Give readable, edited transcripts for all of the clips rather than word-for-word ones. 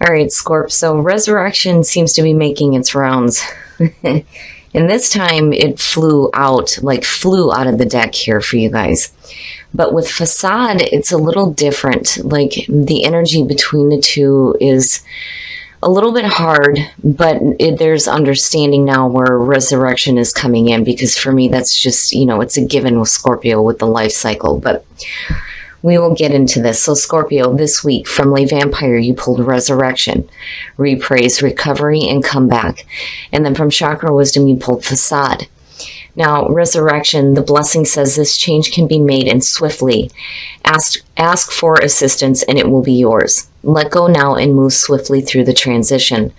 All right, Scorp. So resurrection seems to be making its rounds. And this time it flew out of the deck here for you guys. But with facade, it's a little different. Like the energy between the two is a little bit hard, but there's understanding now where resurrection is coming in, because for me, that's just, it's a given with Scorpio with the life cycle. But we will get into this. So Scorpio, this week from Lay Vampire, you pulled resurrection, repraise, recovery, and comeback. And then from Chakra Wisdom, you pulled facade. Now, resurrection, the blessing says this change can be made and swiftly. Ask for assistance and it will be yours. Let go now and move swiftly through the transition.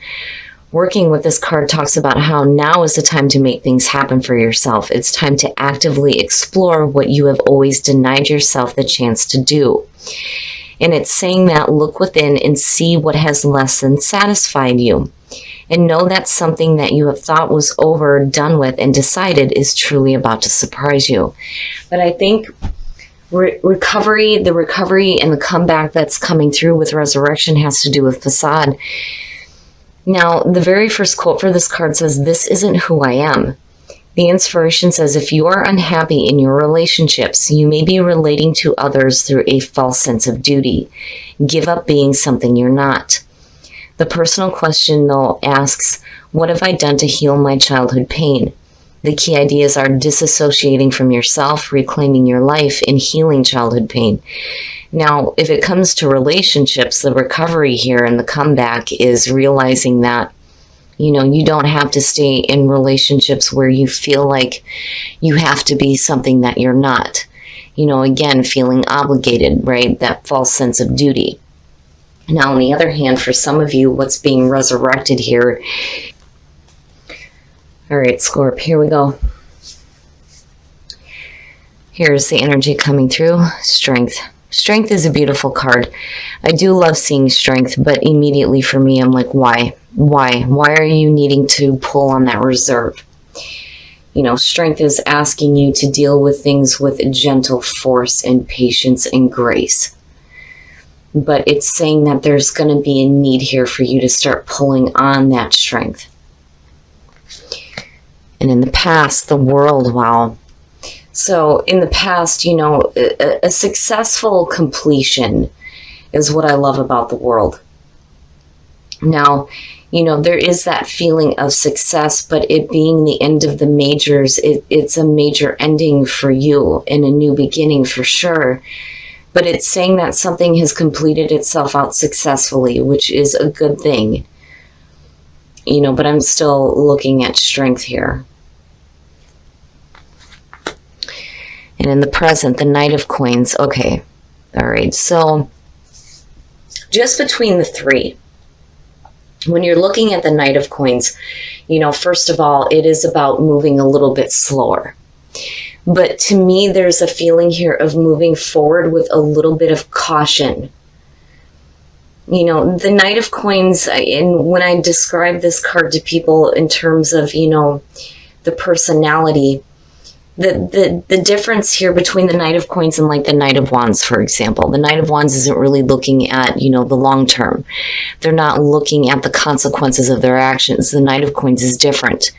Working with this card talks about how now is the time to make things happen for yourself. It's time to actively explore what you have always denied yourself the chance to do. And it's saying that look within and see what has less than satisfied you. And know that something that you have thought was over, done with, and decided is truly about to surprise you. But I think the recovery and the comeback that's coming through with resurrection has to do with facade. Now, the very first quote for this card says, "This isn't who I am." The inspiration says, if you are unhappy in your relationships, you may be relating to others through a false sense of duty. Give up being something you're not. The personal question, though, asks, what have I done to heal my childhood pain? The key ideas are disassociating from yourself, reclaiming your life, and healing childhood pain. Now, if it comes to relationships, the recovery here and the comeback is realizing that, you don't have to stay in relationships where you feel like you have to be something that you're not. Again, feeling obligated, right? That false sense of duty. Now, on the other hand, for some of you, what's being resurrected here. All right, Scorp, here we go. Here's the energy coming through. Strength. Strength is a beautiful card. I do love seeing strength, but immediately for me, I'm like, why? Why? Why are you needing to pull on that reserve? Strength is asking you to deal with things with gentle force and patience and grace. But it's saying that there's going to be a need here for you to start pulling on that strength. And in the past, the world, wow. So in the past, a successful completion is what I love about the world. Now, there is that feeling of success, but it being the end of the majors, it's a major ending for you and a new beginning for sure. But it's saying that something has completed itself out successfully, which is a good thing. But I'm still looking at strength here. And in the present, the Knight of Coins. Okay. All right. So just between the three, when you're looking at the Knight of Coins, first of all, it is about moving a little bit slower. But to me, there's a feeling here of moving forward with a little bit of caution. The Knight of Coins, and when I describe this card to people in terms of, the personality, the difference here between the Knight of Coins and like the Knight of Wands, for example. The Knight of Wands isn't really looking at, the long term. They're not looking at the consequences of their actions. The Knight of Coins is different.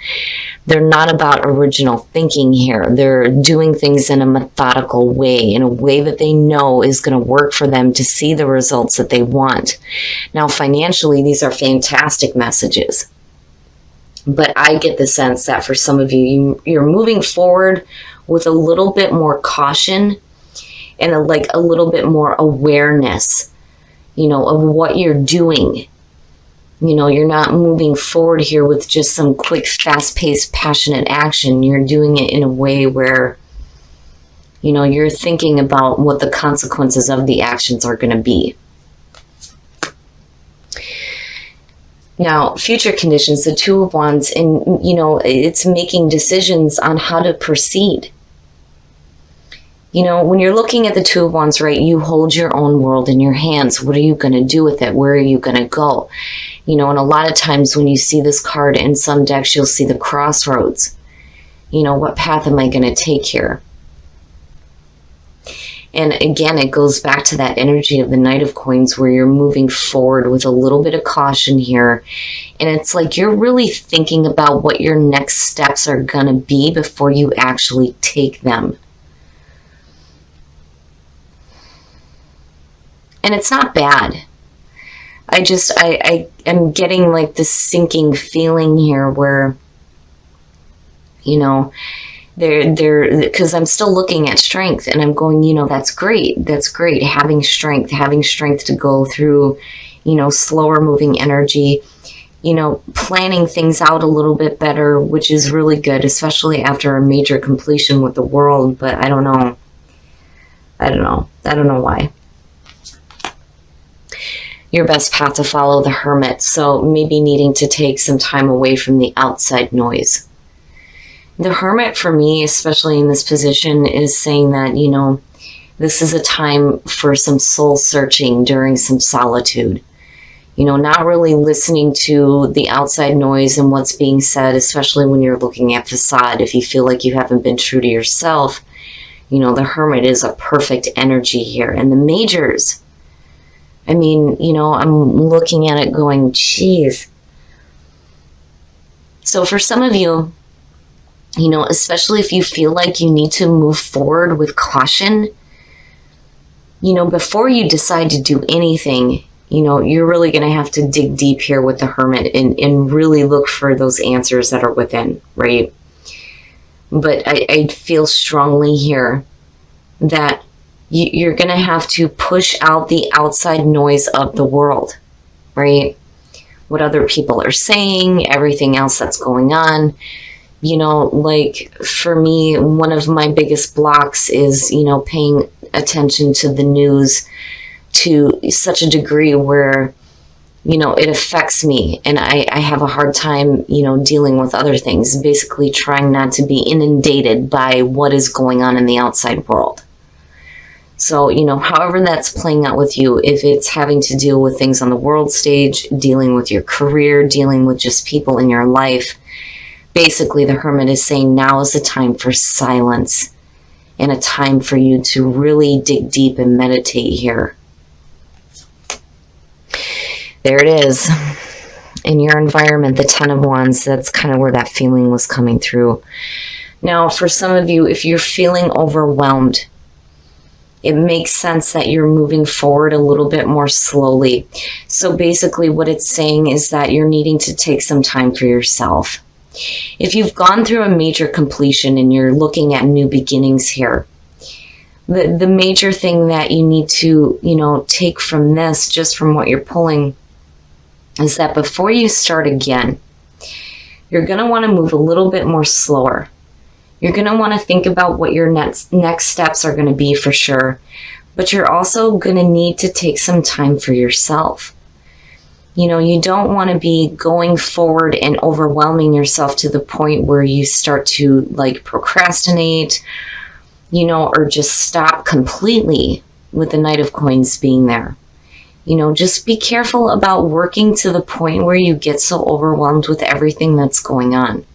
They're not about original thinking here. They're doing things in a methodical way, in a way that they know is going to work for them to see the results that they want. Now, financially, these are fantastic messages. But I get the sense that for some of you, you're moving forward with a little bit more caution and a little bit more awareness, of what you're doing. You're not moving forward here with just some quick, fast-paced, passionate action. You're doing it in a way where, you're thinking about what the consequences of the actions are going to be. Now, future conditions, the Two of Wands, and, it's making decisions on how to proceed. When you're looking at the Two of Wands, right, you hold your own world in your hands. What are you going to do with it? Where are you going to go? And a lot of times when you see this card in some decks, you'll see the crossroads. What path am I going to take here? And again, it goes back to that energy of the Knight of Coins where you're moving forward with a little bit of caution here. And it's like you're really thinking about what your next steps are going to be before you actually take them. And it's not bad. I am getting like this sinking feeling here where, you know, because I'm still looking at strength and I'm going, you know, that's great. That's great. Having strength to go through, you know, slower moving energy, you know, planning things out a little bit better, which is really good, especially after a major completion with the world. But I don't know. I don't know why. Your best path to follow, the Hermit. So maybe needing to take some time away from the outside noise. The Hermit for me, especially in this position, is saying that, you know, this is a time for some soul searching during some solitude. You know, not really listening to the outside noise and what's being said, especially when you're looking at facade. If you feel like you haven't been true to yourself, you know, the Hermit is a perfect energy here. And the majors, I mean, you know, I'm looking at it going, geez. So for some of you, you know, especially if you feel like you need to move forward with caution, you know, before you decide to do anything, you know, you're really going to have to dig deep here with the Hermit and really look for those answers that are within, right? But I feel strongly here that you're going to have to push out the outside noise of the world, right? What other people are saying, everything else that's going on. You know, like for me, one of my biggest blocks is, you know, paying attention to the news to such a degree where, you know, it affects me. And I have a hard time, you know, dealing with other things, basically trying not to be inundated by what is going on in the outside world. So, you know, however that's playing out with you, if it's having to deal with things on the world stage, dealing with your career, dealing with just people in your life, basically, the Hermit is saying now is the time for silence and a time for you to really dig deep and meditate here. There it is. In your environment, the 10 of Wands, that's kind of where that feeling was coming through. Now, for some of you, if you're feeling overwhelmed, it makes sense that you're moving forward a little bit more slowly. So basically what it's saying is that you're needing to take some time for yourself. If you've gone through a major completion and you're looking at new beginnings here, the major thing that you need to, you know, take from this, just from what you're pulling, is that before you start again, you're going to want to move a little bit more slower. You're going to want to think about what your next steps are going to be for sure, but you're also going to need to take some time for yourself. You know, you don't want to be going forward and overwhelming yourself to the point where you start to like procrastinate, you know, or just stop completely with the Knight of Coins being there. You know, just be careful about working to the point where you get so overwhelmed with everything that's going on.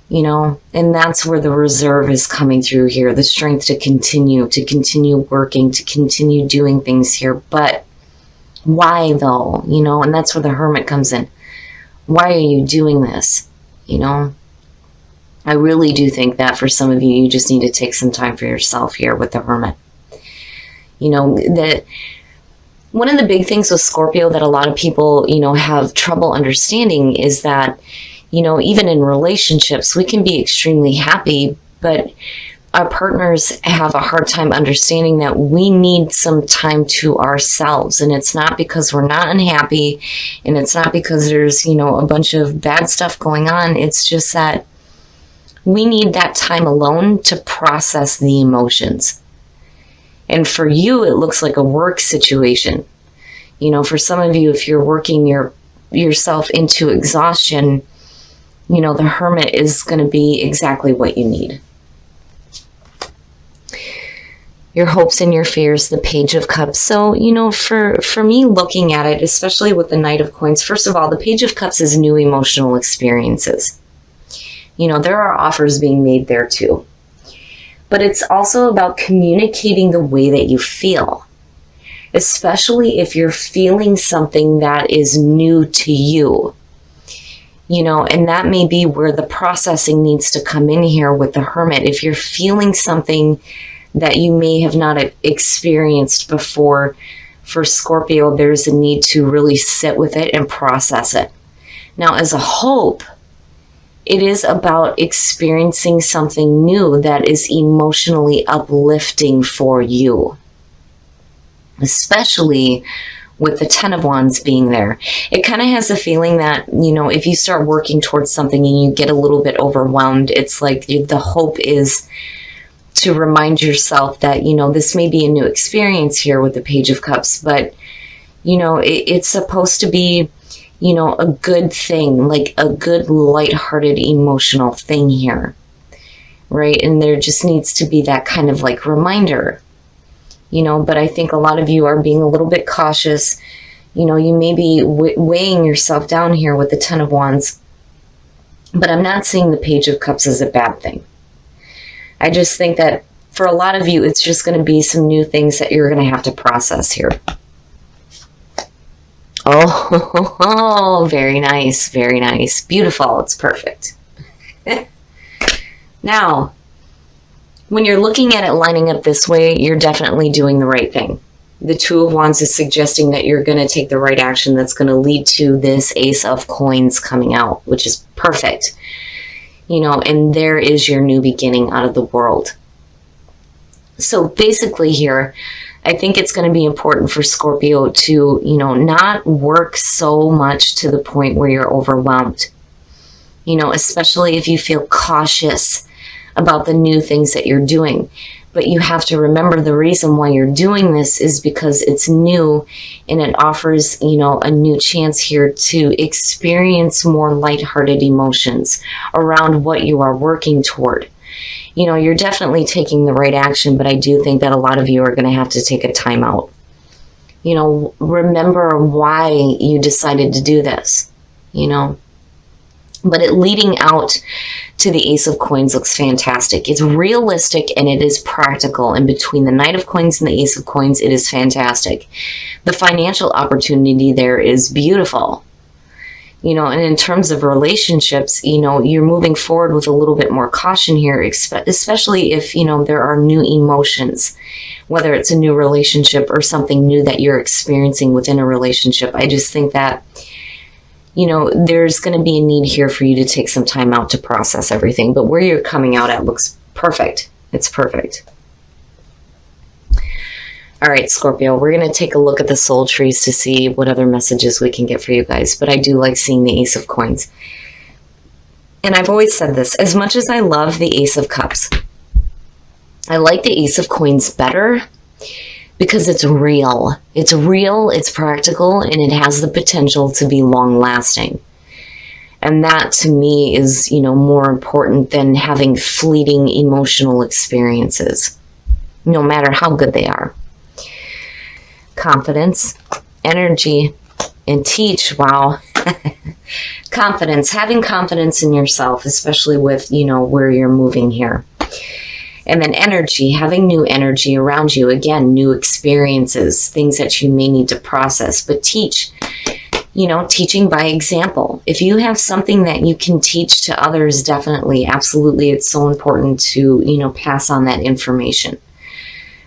You know, and that's where the reserve is coming through here, the strength to continue working, to continue doing things here. But why though? You know, and that's where the Hermit comes in. Why are you doing this? You know, I really do think that for some of you, you just need to take some time for yourself here with the Hermit. You know, that one of the big things with Scorpio that a lot of people, you know, have trouble understanding is that, you know, even in relationships, we can be extremely happy, but our partners have a hard time understanding that we need some time to ourselves. And it's not because we're not unhappy, and it's not because there's, you know, a bunch of bad stuff going on. It's just that we need that time alone to process the emotions. And for you, it looks like a work situation. You know, for some of you, if you're working yourself into exhaustion, you know, the Hermit is going to be exactly what you need. Your hopes and your fears, the Page of Cups. So, you know, for me looking at it, especially with the Knight of Coins, first of all, the Page of Cups is new emotional experiences. You know, there are offers being made there too. but it's also about communicating the way that you feel, especially if you're feeling something that is new to you. And that may be where the processing needs to come in here with the Hermit. If you're feeling something that you may have not experienced before, for Scorpio, there's a need to really sit with it and process it. Now, as a hope, it is about experiencing something new that is emotionally uplifting for you, especially with the Ten of Wands being there. It kind of has a feeling that, if you start working towards something and you get a little bit overwhelmed, it's like the hope is to remind yourself that, this may be a new experience here with the Page of Cups, but, it's supposed to be, a good thing, like a good, lighthearted, emotional thing here, right? And there just needs to be that kind of like reminder, but I think a lot of you are being a little bit cautious. You may be weighing yourself down here with the Ten of Wands, but I'm not seeing the Page of Cups as a bad thing. I just think that for a lot of you, it's just going to be some new things that you're going to have to process here. Oh, very nice, very nice. Beautiful, it's perfect. Now, when you're looking at it lining up this way, you're definitely doing the right thing. The Two of Wands is suggesting that you're going to take the right action that's going to lead to this Ace of Coins coming out, which is perfect. And there is your new beginning out of the world. So basically here, I think it's going to be important for Scorpio to, not work so much to the point where you're overwhelmed. Especially if you feel cautious about the new things that you're doing. But you have to remember the reason why you're doing this is because it's new and it offers, a new chance here to experience more lighthearted emotions around what you are working toward. You're definitely taking the right action, but I do think that a lot of you are going to have to take a time out. Remember why you decided to do this, But it leading out to the Ace of Coins looks fantastic. It's realistic and it is practical. And between the Knight of Coins and the Ace of Coins, it is fantastic. The financial opportunity there is beautiful. And in terms of relationships, you're moving forward with a little bit more caution here, especially if, there are new emotions, whether it's a new relationship or something new that you're experiencing within a relationship. I just think that, there's going to be a need here for you to take some time out to process everything. But where you're coming out at looks perfect. It's perfect. All right, Scorpio, we're going to take a look at the soul trees to see what other messages we can get for you guys. But I do like seeing the Ace of Coins. And I've always said this, as much as I love the Ace of Cups, I like the Ace of Coins better because it's real. It's real, it's practical, and it has the potential to be long-lasting. And that, to me, is, more important than having fleeting emotional experiences, no matter how good they are. Confidence, energy, and teach. Wow. Confidence, having confidence in yourself, especially with, where you're moving here. And then energy, having new energy around you. Again, new experiences, things that you may need to process. But teach, teaching by example. If you have something that you can teach to others, definitely, absolutely, it's so important to, pass on that information,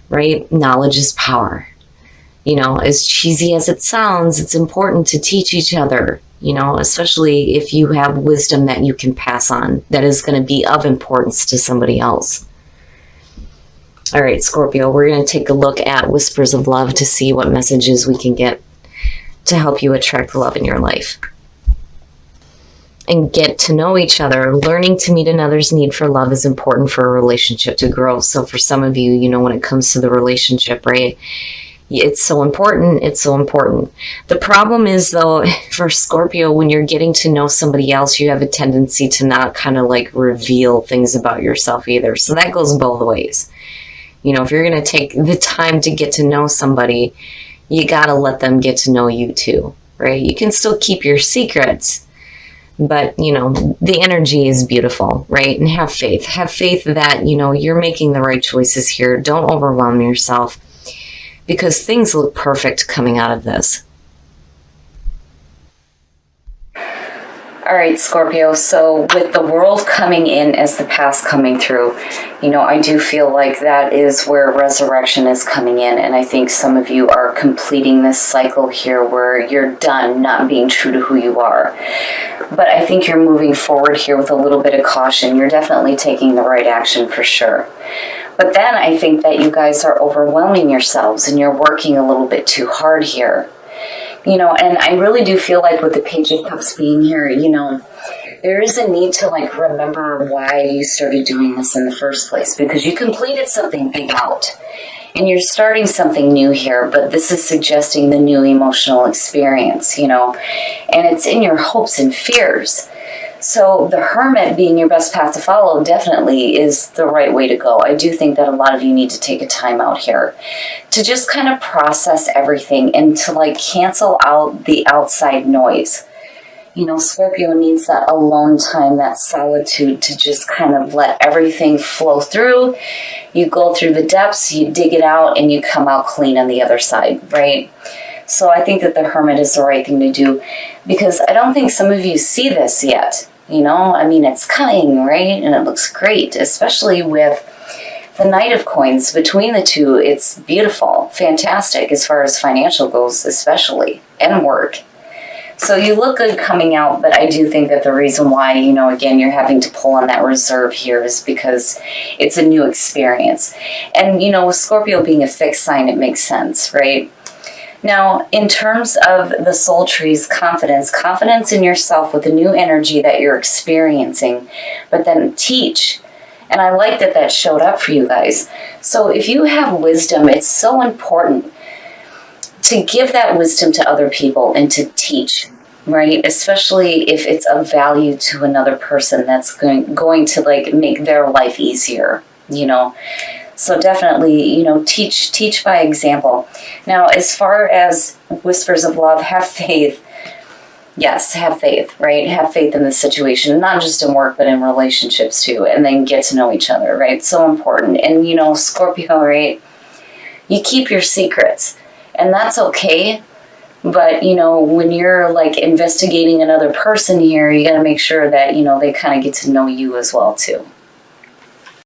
right? Knowledge is power. As cheesy as it sounds, it's important to teach each other, especially if you have wisdom that you can pass on that is going to be of importance to somebody else. All right, Scorpio, we're going to take a look at Whispers of Love to see what messages we can get to help you attract love in your life. And get to know each other. Learning to meet another's need for love is important for a relationship to grow. So for some of you, when it comes to the relationship, right, it's so important. It's so important. The problem is, though, for Scorpio, when you're getting to know somebody else, you have a tendency to not kind of like reveal things about yourself either. So that goes both ways. If you're going to take the time to get to know somebody, you got to let them get to know you too, right? You can still keep your secrets, But, the energy is beautiful, right? And have faith. Have faith that, you're making the right choices here. Don't overwhelm yourself because things look perfect coming out of this. All right, Scorpio, so with the world coming in as the past coming through, I do feel like that is where resurrection is coming in. And I think some of you are completing this cycle here where you're done not being true to who you are. But I think you're moving forward here with a little bit of caution. You're definitely taking the right action for sure. But then I think that you guys are overwhelming yourselves and you're working a little bit too hard here. And I really do feel like with the Page of Cups being here, there is a need to remember why you started doing this in the first place, because you completed something big out and you're starting something new here, but this is suggesting the new emotional experience, and it's in your hopes and fears. So the Hermit being your best path to follow definitely is the right way to go. I do think that a lot of you need to take a time out here to just kind of process everything and to cancel out the outside noise. Scorpio needs that alone time, that solitude to just kind of let everything flow through. You go through the depths, you dig it out, and you come out clean on the other side, right? So I think that the Hermit is the right thing to do because I don't think some of you see this yet. It's coming, right? And it looks great, especially with the Knight of Coins. Between the two, it's beautiful, fantastic as far as financial goes, especially, and work. So you look good coming out, but I do think that the reason why, again, you're having to pull on that reserve here is because it's a new experience. And, with Scorpio being a fixed sign, it makes sense, right? Now, in terms of the soul tree's confidence in yourself with the new energy that you're experiencing, but then teach. And I like that showed up for you guys. So if you have wisdom, it's so important to give that wisdom to other people and to teach, right? Especially if it's of value to another person that's going to make their life easier, So definitely, teach by example. Now, as far as whispers of love, have faith. Yes, have faith, right? Have faith in the situation, not just in work, but in relationships too. And then get to know each other, right? So important. And, Scorpio, right? You keep your secrets. And that's okay. But, when you're investigating another person here, you got to make sure that, they kind of get to know you as well too.